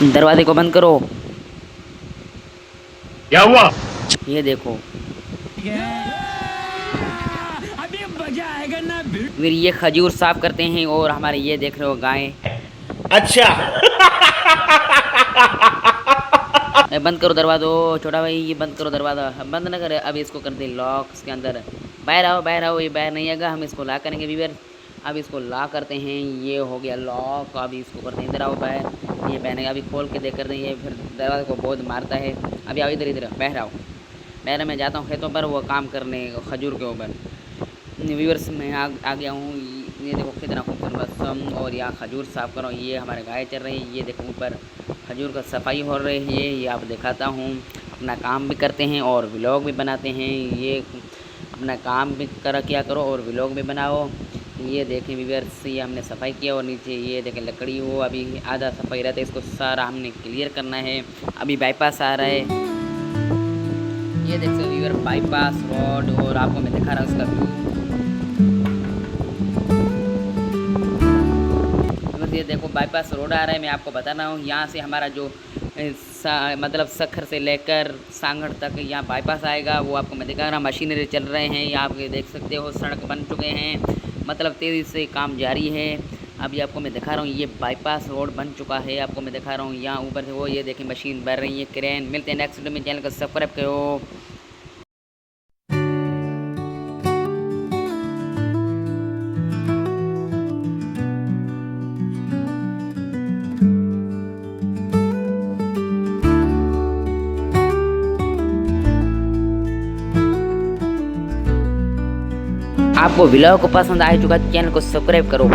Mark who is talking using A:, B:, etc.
A: दरवाजे को बंद करो।
B: क्या हुआ?
A: ये देखो फिर ये खजूर साफ करते हैं और हमारे ये देख रहे हो गाय।
B: अच्छा।
A: बंद करो दरवाज़ा छोटा भाई, ये बंद करो दरवाज़ा। बंद ना करे, अब इसको कर दे लॉक इसके अंदर। बाहर आओ बाहर आओ, ये बाहर नहीं आएगा, हम इसको लॉक करेंगे व्यूअर। अब इसको लॉक करते हैं, ये हो गया लॉक। अभी इसको करते हैं इधर आओ बाहर, ये बहने अभी खोल के देख कर दें, ये फिर दरवाजे को बहुत मारता है। अभी आओ इधर इधर बाहर आओ। बाहर मैं जाता हूँ खेतों पर वो काम करने खजूर के ऊपर। व्यूअर्स मैं आ गया हूँ। ये देखो कितना खूबसूरत मौसम, और यहाँ खजूर साफ़ कर रहा हूँ। ये हमारे गाय चल रही है, ये देखो ऊपर खजूर का सफाई हो रही है। ये आप दिखाता हूँ। अपना काम भी करते हैं और व्लॉग भी बनाते हैं। ये अपना काम भी किया करो और व्लॉग भी बनाओ। ये देखें व्यूअर्स, ये हमने सफाई किया और नीचे ये देखें लकड़ी हो, अभी आधा सफाई रहता है, इसको सारा हमने क्लियर करना है। अभी बाईपास आ रहा है, ये देख सकते व्यूअर बाईपास रोड, और आपको मैं दिखा रहा हूँ उसका व्यू। ये देखो बाईपास रोड आ रहा है, मैं आपको बता रहा हूँ। यहाँ से हमारा जो मतलब सखर से लेकर सांगड़ तक यहाँ बाईपास आएगा, वो आपको मैं दिखा रहा। मशीनरी चल रहे हैं, यहाँ आप देख सकते हो, सड़क बन चुके हैं, मतलब तेज़ी से काम जारी है। अभी आपको मैं दिखा रहा हूँ, ये बाईपास रोड बन चुका है। आपको मैं दिखा रहा हूँ यहाँ ऊपर से वो, ये देखें मशीन बढ़ रही है, क्रेन। मिलते हैं नेक्स्ट वीडियो में, चैनल को सब्सक्राइब करो। आपको व्लॉग को पसंद आ चुका, चैनल को सब्सक्राइब करो।